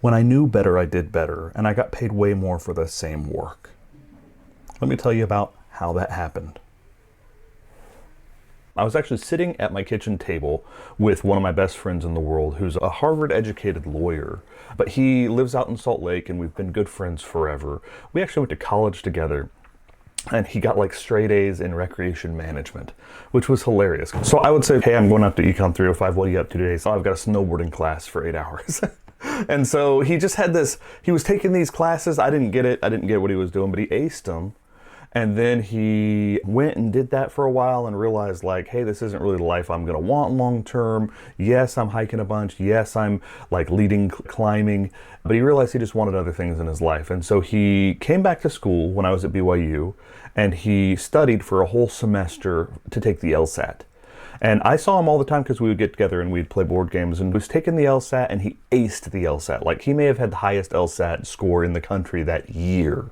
When I knew better, I did better, and I got paid way more for the same work. Let me tell you about how that happened. I was actually sitting at my kitchen table with one of my best friends in the world who's a Harvard-educated lawyer, but he lives out in Salt Lake and we've been good friends forever. We actually went to college together, and he got like straight A's in recreation management, which was hilarious. So I would say, hey, I'm going out to Econ 305. What are you up to today? So I've got a snowboarding class for 8 hours. And so he just had this, he was taking these classes. I didn't get it. I didn't get what he was doing, but he aced them. And then he went and did that for a while and realized like, hey, this isn't really the life I'm gonna want long term. Yes, I'm hiking a bunch. Yes, I'm like leading climbing, but he realized he just wanted other things in his life. And so he came back to school when I was at BYU and he studied for a whole semester to take the LSAT. And I saw him all the time because we would get together and we'd play board games, and he was taking the LSAT and he aced the LSAT. Like he may have had the highest LSAT score in the country that year.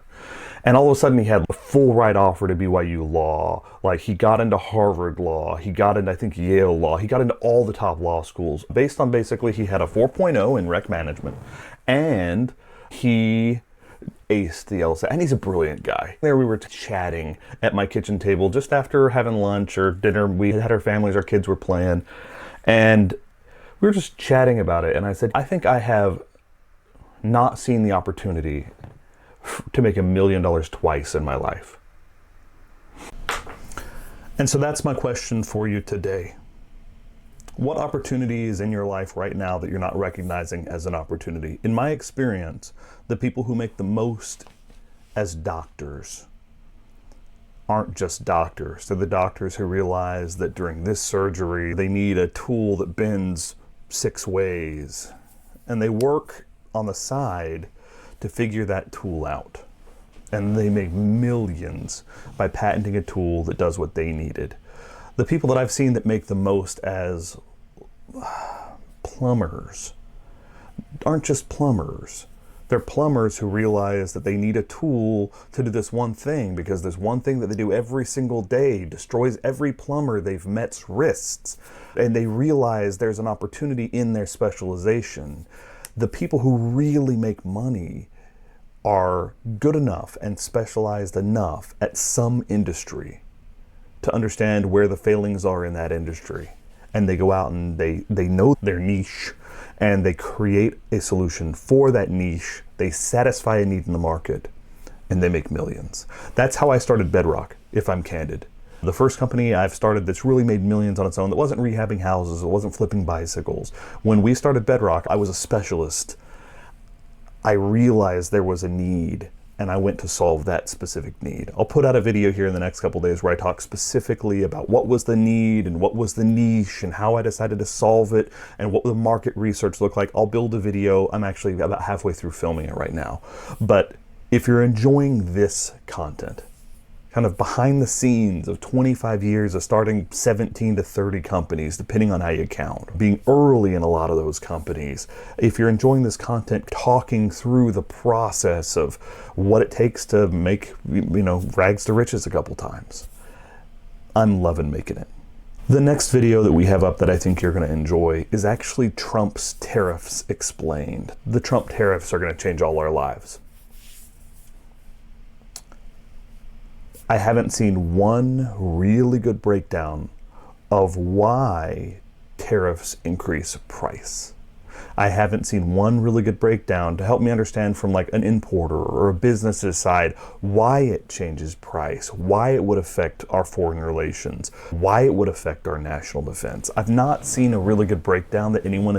And all of a sudden he had a full ride offer to BYU Law. Like he got into Harvard Law, he got into, I think, Yale Law, he got into all the top law schools based on basically he had a 4.0 in rec management and he aced the LSAT, and he's a brilliant guy. There we were chatting at my kitchen table just after having lunch or dinner. We had our families, our kids were playing, and we were just chatting about it. And I said, I think I have not seen the opportunity to make $1 million twice in my life. And so that's my question for you today. What opportunity is in your life right now that you're not recognizing as an opportunity? In my experience, the people who make the most as doctors aren't just doctors. They're the doctors who realize that during this surgery, they need a tool that bends 6 ways. And they work on the side to figure that tool out. And they make millions by patenting a tool that does what they needed. The people that I've seen that make the most as plumbers aren't just plumbers. They're plumbers who realize that they need a tool to do this one thing, because this one thing that they do every single day destroys every plumber they've met's wrists. And they realize there's an opportunity in their specialization. The people who really make money are good enough and specialized enough at some industry to understand where the failings are in that industry. And they go out and they know their niche and they create a solution for that niche. They satisfy a need in the market and they make millions. That's how I started Bedrock, if I'm candid. The first company I've started that's really made millions on its own, that wasn't rehabbing houses, it wasn't flipping bicycles. When we started Bedrock, I was a specialist. I realized there was a need and I went to solve that specific need. I'll put out a video here in the next couple days where I talk specifically about what was the need and what was the niche and how I decided to solve it and what the market research looked like. I'll build a video. I'm actually about halfway through filming it right now. But if you're enjoying this content, kind of behind the scenes of 25 years of starting 17 to 30 companies, depending on how you count, being early in a lot of those companies. If you're enjoying this content, talking through the process of what it takes to make, rags to riches a couple times, I'm loving making it. The next video that we have up that I think you're going to enjoy is actually Trump's tariffs explained. The Trump tariffs are going to change all our lives. I haven't seen one really good breakdown of why tariffs increase price. I haven't seen one really good breakdown to help me understand from like an importer or a business's side why it changes price, why it would affect our foreign relations, why it would affect our national defense. I've not seen a really good breakdown that anyone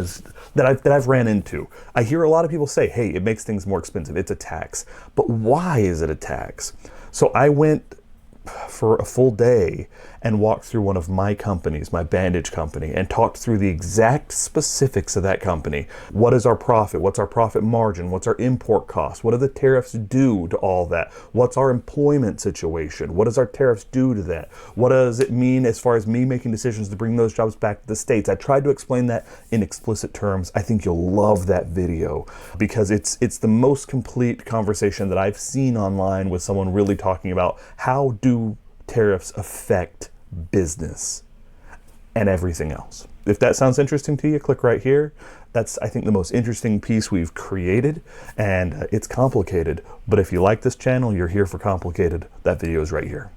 that I've ran into. I hear a lot of people say, hey, it makes things more expensive, it's a tax. But why is it a tax? So I went for a full day and walked through one of my companies, my bandage company, and talked through the exact specifics of that company. What is our profit? What's our profit margin? What's our import cost? What do the tariffs do to all that? What's our employment situation? What does our tariffs do to that? What does it mean as far as me making decisions to bring those jobs back to the States? I tried to explain that in explicit terms. I think you'll love that video because it's the most complete conversation that I've seen online with someone really talking about how do tariffs affect business and everything else. If that sounds interesting to you, click right here. That's, I think, the most interesting piece we've created, and it's complicated. But if you like this channel, you're here for complicated. That video is right here.